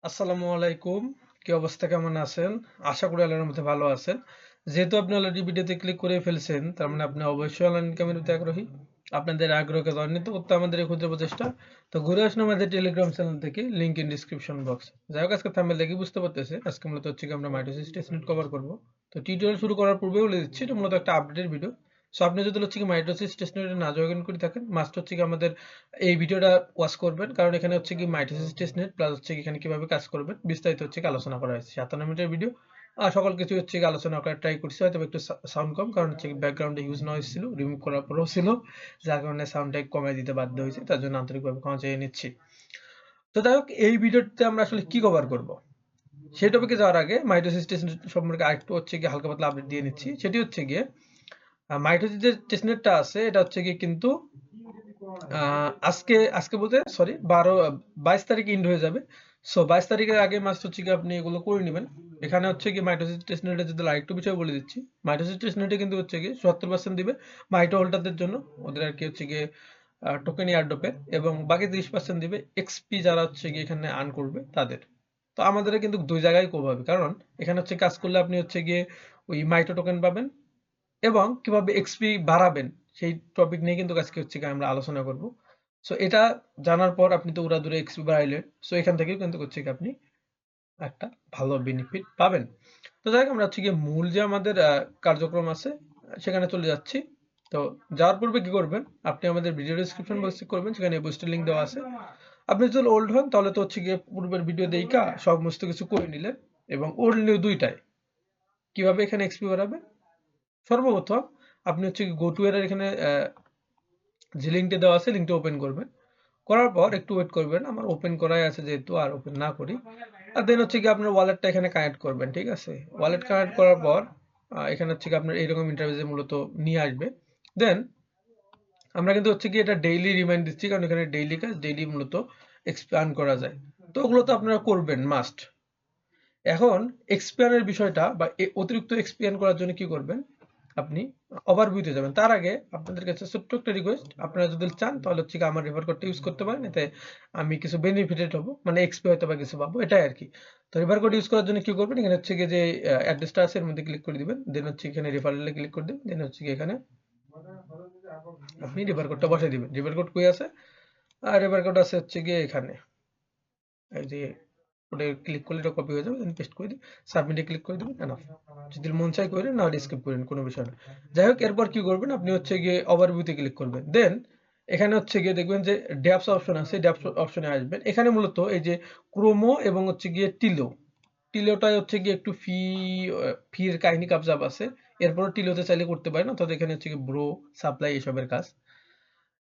আসসালামু আলাইকুম। কি অবস্থা, কেমন আছেন? আশা করি আল্লাহর রহমতে ভালো আছেন। যেহেতু আপনি অলরেডি ভিডিওতে ক্লিক করে ফেলছেন, তার মানে আপনি অবশ্যই অনলাইন ইনকামের প্রতি আগ্রহী। আপনাদের আগ্রহকে ত্বরান্বিত করতে আমাদের এই ক্ষুদ্র প্রচেষ্টা। তো ঘুরে আসুন আমাদের টেলিগ্রাম চ্যানেল থেকে, লিংক ইন ডিসক্রিপশন বক্স। যাই হোক, আজকে থাম্বনেল দেখে বুঝতে পারতেছে আজকে মূলত হচ্ছে কি আমরা মাইটোসিস টেস্টনেট কভার করব। তো টিউটোরিয়াল শুরু করার পূর্বে বলে দিচ্ছি, এটা মূলত একটা আপডেটের ভিডিও। সো আপনি যদি হচ্ছে কি মাইটোসিস টেস্টনেট না জয়েন করে থাকেন, মাস্ট হচ্ছে কি আমাদের এই ভিডিওটা ওয়াচ করবেন, কারণ এখানে হচ্ছে কি মাইটোসিস টেস্টনেট প্লাস হচ্ছে কি এখানে কিভাবে কাজ করবেন বিস্তারিত হচ্ছে কি আলোচনা করা হয়েছে। 57 মিনিটের ভিডিও আর সকল কিছু হচ্ছে কি আলোচনা করার ট্রাই করছি, হয়তো একটু সাউন্ড কম, কারণ হচ্ছে ব্যাকগ্রাউন্ডে ইউজ নয়েজ ছিল, রিমুভ করার পরেও ছিল, যার কারণে সাউন্ডটা কমাই দিতে বাধ্য হয়েছে। তার জন্য আন্তরিকভাবে ক্ষমা চেয়ে নিচ্ছি। তো যাই হোক, এই ভিডিওতে আমরা আসলে কি কভার করব সেই টপিকে যাওয়ার আগে মাইটোসিস টেস্টনেট সম্পর্কে আরেকটু হচ্ছে কি হালকা পাতলা আপডেট দিয়ে নিচ্ছি। সেটি হচ্ছে গিয়ে মাইটোসিস যে টেস্টনেটটা আছে এটা হচ্ছে গিয়ে কিন্তু আজকে আজকে বলতে সরি 22 তারিখে ইন্ড হয়ে যাবে। সো 22 তারিখের আগে মাস্ট হচ্ছে কি আপনি এগুলো করে নেবেন। এখানে হচ্ছে কি মাইটোসিস টেস্টনেটে যদি আরেকটু বিষয় বলে দিচ্ছি, মাইটোসিস টেস্টনেটে কিন্তু হচ্ছে কি 70% দিবে মাইটো হোল্ডারদের জন্য, ওদের আর কি হচ্ছে গিয়ে টোকেন এয়ারড্রপের, এবং বাকি 30% দিবে এক্সপি যারা হচ্ছে গিয়ে এখানে আর্ন করবে তাদের। তো আমাদের কিন্তু দুই জায়গায় কোভাবে, কারণ এখানে হচ্ছে কাজ করলে আপনি হচ্ছে গিয়ে ওই মাইটো টোকেন পাবেন, এবং কিভাবে এক্সপি বাড়াবেন সেই টপিক নিয়ে কিন্তু আজকে হচ্ছে গিয়ে আমরা আলোচনা করব। সো এটা জানার পর আপনি তো উড়াদুরে এক্সপি বাড়াইলেন, সো এখান থেকেও কিন্তু হচ্ছে কি আপনি একটা ভালো বেনিফিট পাবেন। তো যাই হোক, আমরা হচ্ছে গিয়ে মূল যে আমাদের কার্যক্রম আছে সেখানে চলে যাচ্ছি। তো যাওয়ার পূর্বে কি করবেন, আপনি আমাদের ভিডিও ডেসক্রিপশন বক্সে করবেন, সেখানে বুস্টের লিঙ্ক দেওয়া আছে। আপনি যদি ওল্ড হন তাহলে তো হচ্ছে গিয়ে পূর্বের ভিডিও দেইখা সমস্ত কিছু করে নিলেন, এবং ওল্ড নিউ দুইটাই কিভাবে এখানে এক্সপি বাড়াবেন। সর্বপ্রথম আপনি হচ্ছে গো টু এর এখানে যে লিঙ্কটা দেওয়া আছে লিঙ্কটা ওপেন করবেন। করার পর একটু ওয়েট করবেন, আমার ওপেন করাই আছে যেহেতু আর ওপেন না করি। আর দেন হচ্ছে কি আপনার ওয়ালেটটা এখানে কানেক্ট করবেন, ঠিক আছে? ওয়ালেট কানেক্ট করার পর এখানে হচ্ছে কি আপনার এইরকম ইন্টারফেসে মূলত নিয়ে আসবে। দেন আমরা কিন্তু হচ্ছে কি এটা ডেইলি রিমাইন্ড দিচ্ছি, কারণ এখানে ডেইলি কাজ ডেইলি মূলত এক্সপ্যান্ড করা যায়। তো ওগুলো তো আপনারা করবেন মাস্ট। এখন এক্সপিয়ারের বিষয়টা বা অতিরিক্ত এক্সপিয়ার করার জন্য কি করবেন, আপনি ওভারভিউতে যাবেন। তার আগে আপনাদের কাছে ছোট্ট একটা রিকোয়েস্ট, আপনারা যদি চান তাহলে হচ্ছে আমার রেফার কোডটা ইউজ করতে পারেন, এতে আমি কিছু বেনিফিটেড হবো, মানে এক্সপি হয়তো বা কিছু পাবো, এটাই আর কি। তো রেফার কোড ইউজ করার জন্য কি করবেন, এখানে হচ্ছে গিয়ে যে অ্যাড্রেসটা আছে এর মধ্যে ক্লিক করে দিবেন, দেন হচ্ছে এখানে রেফারেলে ক্লিক করে দিবেন, দেন হচ্ছে গিয়ে এখানে আপনি রেফার কোডটা বসাই দিবেন। রেফার কোড কই আছে? আর রেফার কোড আছে হচ্ছে গিয়ে এখানে, এই যে ওটা ক্লিক করলে এটা কপি হয়ে যাবে, দেন পেস্ট করে দিই, সাবমিটে ক্লিক করে দিবেন, এনাফ। যদি মন চাই করেন, না স্কিপ করেন, কোনো বিষয় না। যাই হোক, এরপর কি করবেন, আপনি হচ্ছে গিয়ে ওভারভিউতে ক্লিক করবেন। দেন এখানে হচ্ছে গিয়ে দেখবেন যে ড্যাপস অপশন আছে, ড্যাপস অপশনে আসবেন। এখানে মূলত এই যে ক্রোমো এবং হচ্ছে গিয়ে টিলোটাই হচ্ছে গিয়ে একটু ফির কাহিনী কাবজাব আছে। এরপর টিলোতে চাইলে করতে পারেন, অর্থাৎ এখানে হচ্ছে গিয়ে ব্রো সাপ্লাই এসবের কাজ।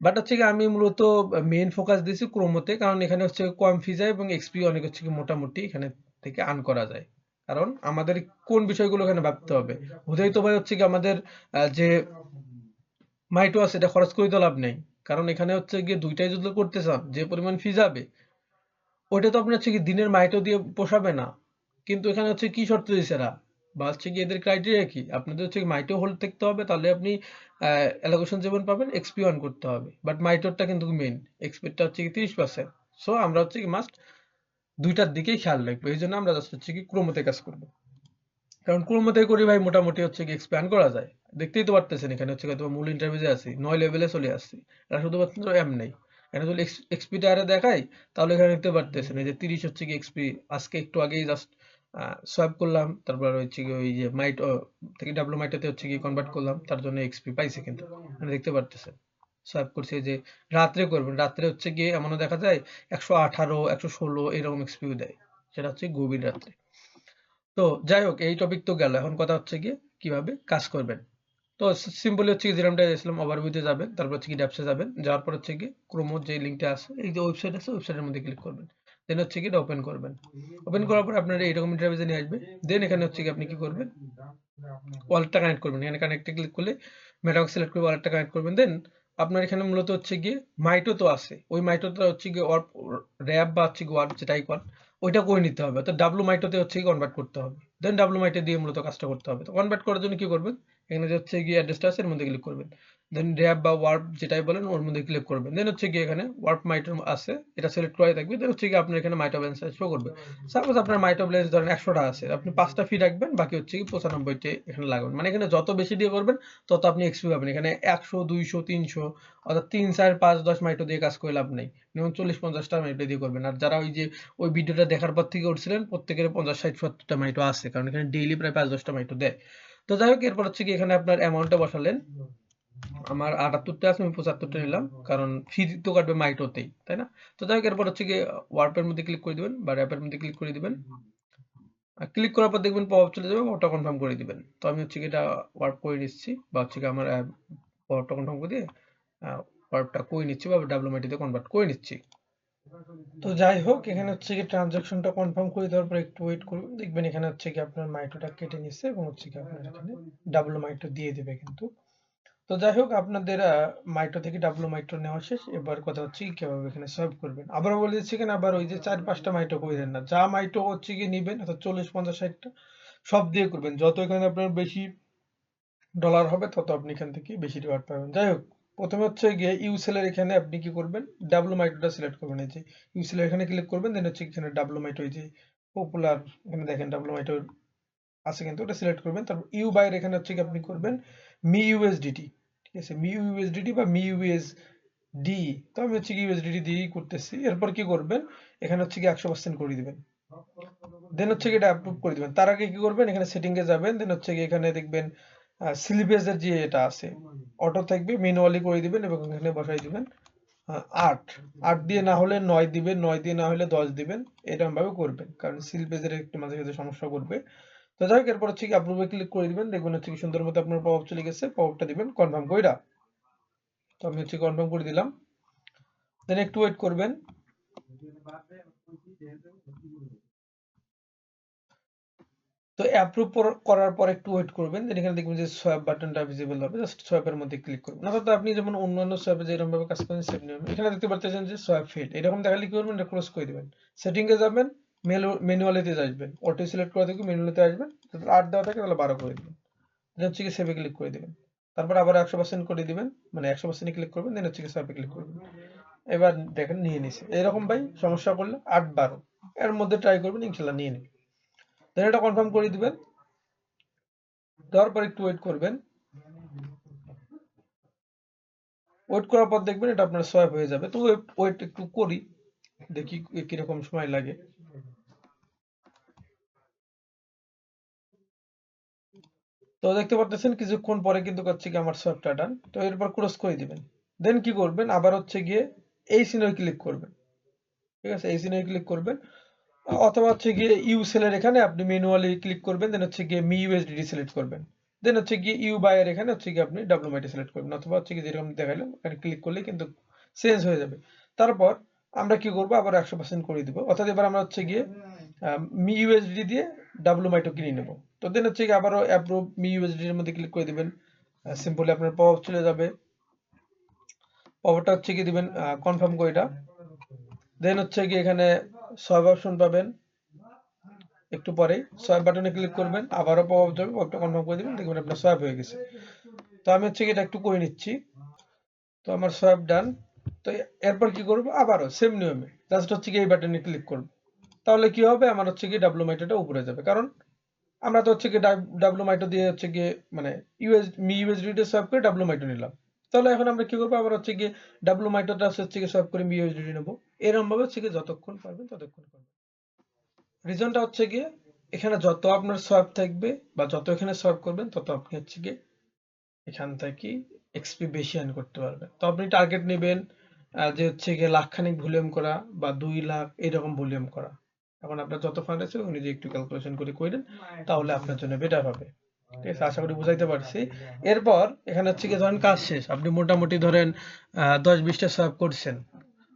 বাট হচ্ছে কি আমি মূলত মেইন ফোকাস দিয়েছি ক্রোমোতে, কারণ এখানে হচ্ছে কম ফি যায় এবং এক্সপি অনেক হচ্ছে কি মোটামুটি এখানে থেকে আর্ন করা যায়। কারণ আমাদের কোন বিষয়গুলো এখানে ভাবতে হবে, হুদাই তো ভাই হচ্ছে কি আমাদের যে মাইটো আছে এটা খরচ করে তো লাভ নেই। কারণ এখানে হচ্ছে গিয়ে দুইটাই যদি করতে চান, যে পরিমাণ ফি যাবে ওইটা তো আপনার হচ্ছে কি দিনের মাইটো দিয়ে পোষাবে না। কিন্তু এখানে হচ্ছে কি শর্ত দিয়েছে এরা, বা হচ্ছে কি এদের ক্রাইটেরিয়া কি, আপনাদের হচ্ছে মাইটো হোল্ড থাকতে হবে, তাহলে আপনি অ্যালোকেশন যেমন পাবেন এক্সপি অন করতে হবে। বাট মাইটোরটা কিন্তু মেইন, এক্সপিটা হচ্ছে কি 30%। সো আমরা হচ্ছে কি মাস্ট দুইটার দিকেই খেয়াল রাখবো, এই জন্য আমরা জাস্ট হচ্ছে কি ক্রোমোতে কাজ করবো। কারণ ক্রোমোতে করি ভাই মোটামুটি হচ্ছে কি এক্সপ্যান্ড করা যায়। দেখতেই তো পারতেছেন এখানে হচ্ছে তোমার মূল ইন্টারভিউতে আছি, 9 লেভেলে চলে আসছি। এটা শুধুমাত্র এম নেই, এখানে যদি এক্সপিটা আরে দেখাই তাহলে এখানে দেখতে পারতেছেন এই যে 30 হচ্ছে কি এক্সপি। আজকে একটু আগেই জাস্ট সোয়াপ করলাম, তারপর হচ্ছে কি ওই যে মাইট থেকে ডাব্লু মাইটাতে হচ্ছে কি কনভার্ট করলাম, তার জন্য এক্সপি পাইছে কিন্তু এখানে দেখতে পারতেছেন। সোয়াপ করছে যে রাত্রে করবেন, রাত্রে হচ্ছে গিয়ে এমনও দেখা যায় 118 116 এরকম এক্সপিও দেয়, সেটা হচ্ছে গভীর রাত্রে। তো যাই হোক, এই টপিক তো গেল, এখন কথা হচ্ছে গিয়ে কিভাবে কাজ করবেন। তো সিম্পলি হচ্ছে কি যেরকমটা ইসলাম ওভারভিউতে যাবেন, তারপর হচ্ছে কি ড্যাপসে যাবেন, যাওয়ার পর হচ্ছে কি ক্রোমোর যে লিঙ্কটা আছে, এই যে ওয়েবসাইট আছে ওয়েবসাইটের মধ্যে ক্লিক করবেন। দেন হচ্ছে কি এটা ওপেন করবেন। ওপেন করার পর আপনার এইরকম ইন্টারভিউতে নিয়ে আসবে। দেন এখানে হচ্ছে কি আপনি কি করবেন, ওয়ালেটটা কানেক্ট করবেন। এখানে কানেক্টে ক্লিক করলে মেটামাস্ক সিলেক্ট করে ওয়ালেটটা কানেক্ট করবেন। দেন আপনার এখানে মূলত হচ্ছে গিয়ে মাইটো তো আছে, ওই মাইটোটা হচ্ছে গিয়ে র্যাপ বা হচ্ছে ওয়ার্ড যেটাই কর ওইটা করে নিতে হবে, তো ডাব্লু মাইটোতে হচ্ছে গিয়ে কনভার্ট করতে হবে। দেন ডাব্লু মাইটো দিয়ে মূলত কাজটা করতে হবে। তো কনভার্ট করার জন্য কি করবেন, এখানে যে হচ্ছে গিয়ে অ্যাড্রেসটা আছে এর মধ্যে ক্লিক করবেন। দেন র‍্যাপ বা ওয়ার্প যেটাই বলেন ওর মধ্যে ক্লিক করবেন। দেন হচ্ছে গিয়ে এখানে ওয়ার্প মাইটো আছে, এটা সিলেক্ট করাই থাকবে। দেন হচ্ছে গিয়ে আপনার এখানে মাইটো ব্যালেন্স শো করবে। সাপোজ আপনার মাইটো ব্যালেন্স ধরেন 100 টা আছে, আপনি 5 টা ফি রাখবেন, বাকি হচ্ছে কি 95 টি এখানে লাগাবেন। মানে এখানে যত বেশি দিয়ে করবেন তত আপনি এক্সপি পাবেন। এখানে 100, 200, 300 অর্থাৎ 3, 4, 5, 10 মাইটো দিয়ে কাজ করে লাভ নাই। মিনিমাম 40-50 টা মাইটো দিয়ে করবেন। আর যারা ওই যে ওই ভিডিওটা দেখার পর থেকে উঠছিলেন প্রত্যেকের 50, 60, 70 টা মাইটো আছে, কারণ এখানে ডেইলি প্রায় 5-10 টা মাইটো দেয়। তো যাই হোক, এরপর হচ্ছে কি এখানে আপনার অ্যামাউন্টটা বসালেন। আমার 78 টা আছে, আমি 75 টা নিলাম, কারণ ফি তো কাটবে মাইটোতেই, তাই না? তো যাই হোক, এরপর হচ্ছে গিয়ে ওয়ার্পের মধ্যে ক্লিক করে দিবেন বা র‍্যাপের মধ্যে ক্লিক করে দিবেন। ক্লিক করার পর দেখবেন পপআপ চলে যাবে, ওটা কনফার্ম করে দিবেন। তো আমি হচ্ছে গিয়ে এটা ওয়ার্প করে নিচ্ছি, বা হচ্ছে গিয়ে আমার পপআপটা কনফার্ম করে দিয়ে ওয়ার্পটা করে নিচ্ছি বা WMIT তে কনভার্ট করে নিচ্ছি। তো যাই হোক, এখানে হচ্ছে কি ট্রানজাকশনটা কনফার্ম করে দেওয়ার পর একটু ওয়েট করুন, দেখবেন এখানে হচ্ছে কি আপনার মাইটোটা কেটে নিচ্ছে এবং হচ্ছে কি আপনার এখানে WMIT দিয়ে দিবে কিন্তু। তো যাই হোক, আপনাদের মাইটো থেকে WMIT নেওয়া শেষ। এবার কথা হচ্ছে কি কিভাবে এখানে সোয়াইপ করবেন। আবারও বলে দিচ্ছি, এখানে আবার ওই যে 4-5টা মাইটো কইরেন না, যা মাইটো হচ্ছে কি নিবেন অর্থাৎ 40, 50, 60 টা সব দিয়ে করবেন। যত এখানে আপনার বেশি ডলার হবে তত আপনি এখান থেকে বেশি রিওয়ার্ড পাবেন। যাই হোক, প্রথমে হচ্ছে গিয়ে ইউসেলের এখানে আপনি কি করবেন, WMIT-টা সিলেক্ট করবেন। এই যে ইউসেলের এখানে ক্লিক করবেন, দেন হচ্ছে এখানে WMIT, এই যে পপুলার এখানে দেখেন WMIT আছে কিন্তু, ওটা সিলেক্ট করবেন। তারপর ইউ বাইয়ের এখানে হচ্ছে কি আপনি করবেন MiUSDT, ঠিক আছে, MiUSDT বা MiUSD। তো আমি হচ্ছে কি USDT দিয়েই করতেছি। এরপর কি করবেন, এখানে হচ্ছে কি 100% করে দিবেন। দেন হচ্ছে কি এটা অ্যাপ্রুভ করে দিবেন। তার আগে কি করবেন, এখানে সেটিং এ যাবেন, দেন হচ্ছে কি এখানে দেখবেন স্লিপেজের যে এটা আছে অটো থাকবে, ম্যানুয়ালি করে দিবেন এবং এখানে বসাই দিবেন 8 8 দিয়ে না হলে 9 দিবেন, 9 দিয়ে না হলে 10 দিবেন। এরকম ভাবে করবেন, কারণ স্লিপেজের একটু মাঝে মাঝে সমস্যা করবে। তো যাই হোক, এরপর হচ্ছে কি অ্যাপ্রুভে ক্লিক করে দিবেন, দেখবেন হচ্ছে কি সুন্দর মতো আপনার পপআপ চলে গেছে। পপআপটা দিবেন কনফার্ম কইরা। তো আমি হচ্ছে কনফার্ম করে দিলাম, দেন একটু ওয়েট করবেন। তো অ্যাপ্রুভ করার পর একটু ওয়েট করবেন, দেন এখানে দেখবেন যে সোয়াপ বাটনটা ভিজিবল হবে, জাস্ট সোয়াপের মধ্যে ক্লিক করবেন। অর্থাৎ আপনি যেমন অন্যান্য সোয়াপে যেরকম ভাবে কাজ করেন সেম নিয়মে এখানে দেখতে পাচ্ছেন যে সোয়াপ ফেড এরকম দেখালে কি করবেন, এটা ক্লোজ করে দিবেন। সেটিং এ যাবেন, ম্যানুয়ালিতে আসবেন, অটো সিলেক্ট করা থেকে ম্যানুয়ালিতে আসবেন, যদি 8 দেওয়া থাকে তাহলে 12 করে দিবেন। দেন হচ্ছে কি সেভে ক্লিক করে দিবেন। তারপর আবার 100% করে দিবেন, মানে 100% ক্লিক করবেন, দেন হচ্ছে কি সোয়াপে ক্লিক করবেন। এবার দেখেন নিয়ে নিছে। এরকম ভাই সমস্যা করলে 8-12 এর মধ্যে ট্রাই করবেন, ইনশাআল্লাহ নিয়ে নেবে। দেন এটা কনফার্ম করে দিবেন। দেওয়ার পর একটু ওয়েট করবেন। ওয়েট করার পর দেখবেন এটা আপনার সোয়াপ হয়ে যাবে। তো ওয়েট একটু করি, দেখি কিরকম সময় লাগে। তো দেখতে পারতেছেন কিছুক্ষণ পরে কিন্তু হচ্ছে কি আমার সোয়াপটা ডান। তো এরপর ক্লোজ করে দিবেন। দেন কি করবেন, আবার হচ্ছে গিয়ে এই সিনে ক্লিক করবেন, ঠিক আছে, এই সিনে ক্লিক করবেন। অথবা হচ্ছে গিয়ে ইউসেলের এখানে আপনি ম্যানুয়ালি ক্লিক করবেন, দেন হচ্ছে গিয়ে MiUSDT সিলেক্ট করবেন। দেন হচ্ছে গিয়ে ইউ বায়ের এখানে হচ্ছে গিয়ে আপনি WMIT সিলেক্ট করবেন, অথবা হচ্ছে গিয়ে যেরকম দেখাইলাম এখানে ক্লিক করলে কিন্তু চেঞ্জ হয়ে যাবে। তারপর আমরা কি করব, আবার 100% করে দিব। অর্থাৎ এবার আমরা হচ্ছে গিয়ে MiUSDT দিয়ে WMIT কিনে নেব। তো দেন হচ্ছে গিয়ে আবারও অ্যাপ্রুভ MiUSDT এর মধ্যে ক্লিক করে দিবেন। সিম্পলি আপনার পপআপ চলে যাবে। পপআপটা হচ্ছে গিয়ে দিবেন কনফার্ম করে এটা। দেন হচ্ছে গিয়ে এখানে সব অপশন পাবেন। একটু পরে সোয়াইপ বাটনে ক্লিক করবেন, আবারও পপআপ যাবে, পপআপটা কনফার্ম করে দিবেন, দেখবেন আপনার সোয়াইপ হয়ে গেছে। তো আমি হচ্ছে কি এটা একটু করে নিচ্ছি। তো আমার সোয়াইপ ডান। তো এরপর কি করব, আবারও সেম নিয়মে জাস্ট হচ্ছে কি এই বাটনে ক্লিক করব। তাহলে কি হবে, আমার হচ্ছে কি WMIT-টা উপরে যাবে, কারণ আমরা তো হচ্ছে কি WMIT দিয়ে হচ্ছে গিয়ে মানে MiUSDT সোয়াইপ করে WMIT নিলাম। তাহলে এখন আমরা কি করবো, আবার হচ্ছে গিয়ে WMIT-টা হচ্ছে গিয়ে সোয়াইপ করে MiUSDT নেবো। এরকম ভাবে হচ্ছে গিয়ে যতক্ষণ পারবেন ততক্ষণ করবেন। রিজনটা হচ্ছে গিয়ে এখানে যত আপনার সোয়াপ থাকবে বা যত এখানে সোয়াপ করবেন তত আপনি হচ্ছে গিয়ে এখান থেকে এক্সপি বেশি আর্ন করতে পারবেন। তো আপনি টার্গেট নেবেন যে হচ্ছে গিয়ে লাখখানিক ভলিউম করা বা 2 লাখ এরকম ভলিউম করা। এখন আপনার যত ফান্ড আছে উনি যে একটু ক্যালকুলেশন করে করেন, তাহলে আপনার জন্য বেটার হবে। ঠিক আছে, আশা করি বুঝাইতে পারছি। এরপর এখানে হচ্ছে গিয়ে ধরেন কাজ শেষ, আপনি মোটামুটি ধরেন 10-20টা সোয়াপ করছেন।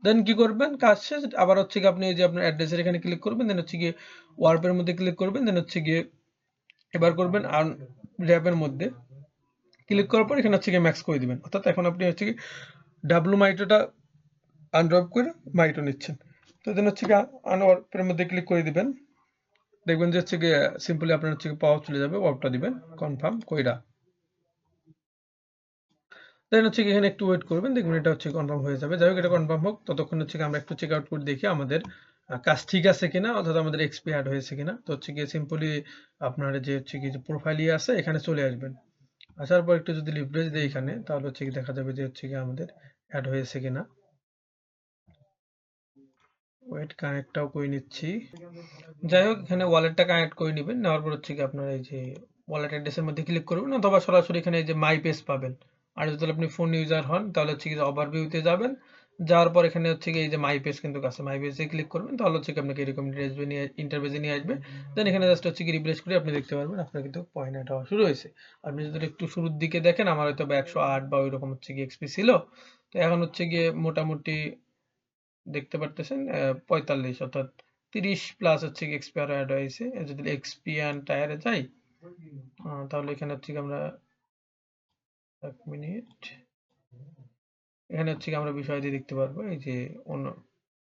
দেন কি করবেন, কাজ শেষ, আবার হচ্ছে গিয়ে আপনি এই যে আপনার অ্যাড্রেসের এখানে ক্লিক করবেন, দেন হচ্ছে গিয়ে ওয়ার্পের মধ্যে ক্লিক করবেন, দেন হচ্ছে গিয়ে এবার করবেন আর্ন র‍্যাপের মধ্যে ক্লিক করার পর এখানে হচ্ছে গিয়ে ম্যাক্স করে দিবেন। অর্থাৎ এখন আপনি হচ্ছে কি WMIT-টা আনড্রপ করে মাইটো নিচ্ছেন। তো দেন হচ্ছে গিয়ে আনওয়ার্পের মধ্যে ক্লিক করে দিবেন, দেখবেন যে হচ্ছে গিয়ে সিম্পলি আপনার হচ্ছে গিয়ে পাওয়ার চলে যাবে, ওয়ার্পটা দিবেন কনফার্ম কইরা। দেন হচ্ছে কি এখানে একটু ওয়েট করবেন, দেখবেন এটা হচ্ছে কনফার্ম হয়ে যাবে। যাই হোক, এটা কনফার্ম হোক, ততক্ষণ হচ্ছে কি আমরা একটু চেক আউট করে দেখি আমাদের কাজ ঠিক আছে কিনা, অর্থাৎ আমাদের এক্সপি অ্যাড হয়েছে কিনা। তো হচ্ছে গিয়ে সিম্পলি আপনার যে হচ্ছে কি যে প্রোফাইল আছে এখানে চলে আসবেন। আসার পর একটু যদি রিফ্রেশ দিই এখানে, তাহলে হচ্ছে কি দেখা যাবে যে হচ্ছে কি আমাদের অ্যাড হয়েছে কিনা। ওয়েট, কানেক্টটাও করে নিচ্ছি। যাই হোক, এখানে ওয়ালেটটা কানেক্ট করে নেবেন। নেওয়ার পর হচ্ছে কি আপনার এই যে ওয়ালেট অ্যাড্রেসের মধ্যে ক্লিক করবেন, অথবা সরাসরি এখানে এই যে মাই পেজ পাবেন। আর যদি আপনি ফোন ইউজার হন তাহলে হচ্ছে কি যে ওভারভিউতে যাবেন। যাওয়ার পর এখানে হচ্ছে কি এই যে মাই পেজ কিন্তু আছে, মাই পেজে ক্লিক করবেন, তাহলে হচ্ছে কি আপনাকে এরকম ইন্টারভেজে নিয়ে আসবে। দেন এখানে জাস্ট হচ্ছে কি রিফ্রেশ করে আপনি দেখতে পারবেন আপনার কিন্তু পয়েন্ট অ্যাড হওয়া শুরু হয়েছে। আপনি যদি একটু শুরুর দিকে দেখেন, আমার হয়তো বা 108 বা ওইরকম হচ্ছে কি এক্সপি ছিল। তো এখন হচ্ছে গিয়ে মোটামুটি দেখতে পারতেছেন 45, অর্থাৎ 30 প্লাস হচ্ছে কি এক্সপি আরো অ্যাড হয়েছে। যদি এক্সপি অ্যান্ড টায়ারে যাই, তাহলে এখানে হচ্ছে কি আমরা 1 মিনিট, এখানে হচ্ছে কি আমরা বিষয় দিয়ে দেখতে পারবো এই যে অন্য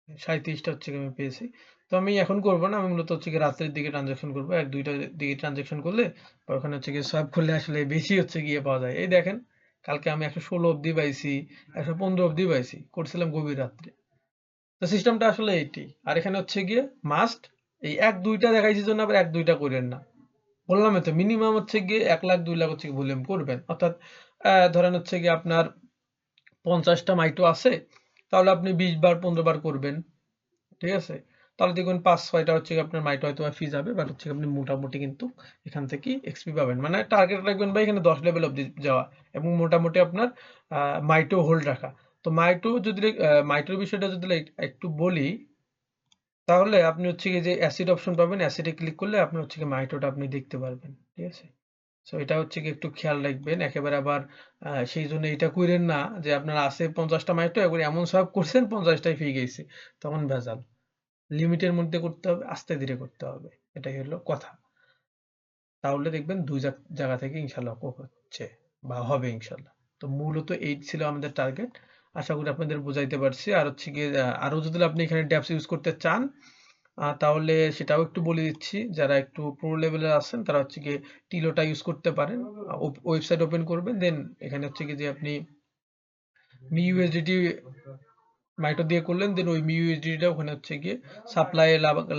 37টা হচ্ছে কি আমি পেয়েছি। তো আমি এখন করব না, আমি মূলত হচ্ছে কি রাত্রের দিকে ট্রানজাকশন করবো, 1-2টার দিকে ট্রানজাকশন করলে বা ওখানে হচ্ছে কি সোয়াপ করলে আসলে বেশি হচ্ছে গিয়ে পাওয়া যায়। এই দেখেন, কালকে আমি 116 অব্দি পাইছি, 115 অব্দি পাইছি, করছিলাম গভীর রাত্রে। তো সিস্টেমটা আসলে এইটি। আর এখানে হচ্ছে গিয়ে মাস্ট এই 1-2টা দেখাইছি জন্য আবার 1-2টা করেন না। বললাম তো মিনিমাম হচ্ছে গিয়ে 1 লাখ 2 লাখ হচ্ছে ভলিউম করবেন। অর্থাৎ ধরেন হচ্ছে গিয়ে আপনার 50টা মাইটো আছে, তাহলে আপনি 20 বার 15 বার করবেন। ঠিক আছে? তাহলে দেখবেন 5-6টা হচ্ছে গিয়ে আপনার মাইটো হয়তো ফি যাবে, বাট হচ্ছে আপনি মোটামুটি কিন্তু এখান থেকে এক্সপি পাবেন। মানে টার্গেট রাখবেন ভাই এখানে 10 লেভেল অব্দি যাওয়া, এবং মোটামুটি আপনার মাইটো হোল্ড রাখা। তো মাইটো যদি মাইটোর বিষয়টা যদি একটু বলি, তাহলে আপনি হচ্ছে গিয়ে যে অ্যাসিড অপশন পাবেন, অ্যাসিডে ক্লিক করলে আপনি হচ্ছে গিয়ে মাইটোটা আপনি দেখতে পারবেন। ঠিক আছে? সো এটা হচ্ছে গিয়ে একটু খেয়াল রাখবেন। একেবারে আবার সেই জন্য এটা কইরেন না যে আপনার আছে 50টা মাইটো, একবারে এমন সব করছেন 50টাই ফি গেছে। তখন ভেজাল। লিমিটের মধ্যে করতে হবে, আস্তে ধীরে করতে হবে। এটাই হলো কথা। তাহলে দেখবেন ২ জায়গা থেকে ইনশাআল্লাহ হচ্ছে বা হবে ইনশাআল্লাহ। তো মূলত এই ছিল আমাদের টার্গেট। আশা করি আপনাদের বুঝাইতে পারছি। আর হচ্ছে গিয়ে আরো যদি আপনি এখানে ড্যাপস ইউজ করতে চান, তাহলে সেটাও একটু বলে দিচ্ছি। যারা একটু প্রো লেভেলের আছেন তারা হচ্ছে গিয়ে টিলোটা ইউজ করতে পারেন। ওয়েবসাইট ওপেন করবেন, দেন এখানে হচ্ছে গিয়ে যে আপনি মিইউএসডিটি মাইটো দিয়ে করলেন, দেন ওই মিইউএসডিটা ওখানে হচ্ছে গিয়ে সাপ্লাই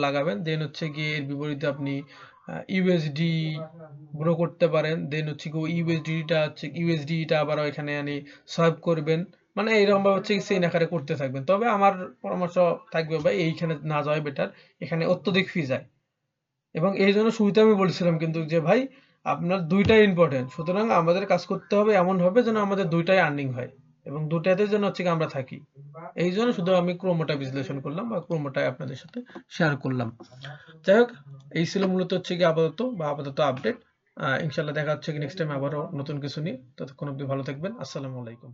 লাগাবেন। দেন হচ্ছে গিয়ে এর বিপরীতে আপনি ইউএসডি গ্রো করতে পারেন। দেন হচ্ছে গিয়ে ইউএসডিটা আবার এখানে সোয়াপ করবেন। মানে এইরকম ভাবে হচ্ছে চেইন আকারে করতে থাকবেন। তবে আমার পরামর্শ থাকবে ভাই এইখানে না যাওয়াই বেটার। এখানে অত্যধিক ফি যায়। এবং এই জন্য শুরুতে আমি বলছিলাম কিন্তু যে ভাই আপনার ২টাই ইম্পর্টেন্ট। সুতরাং আমাদের কাজ করতে হবে এমন ভাবে যেন আমাদের ২টাই আর্নিং হয়। এবং ২টাতে যেন হচ্ছে গিয়ে আমরা থাকি। এই জন্য শুধু আমি ক্রোমোটা বিশ্লেষণ করলাম বা ক্রোমোটাই আপনাদের সাথে শেয়ার করলাম। যাই হোক, এই ছিল মূলত হচ্ছে গিয়ে আপাতত আপডেট। ইনশাআল্লাহ দেখা হচ্ছে কি নেক্সট টাইম আবারও নতুন কিছু নিয়ে। ততক্ষণ অব্দি ভালো থাকবেন। আসসালামু আলাইকুম।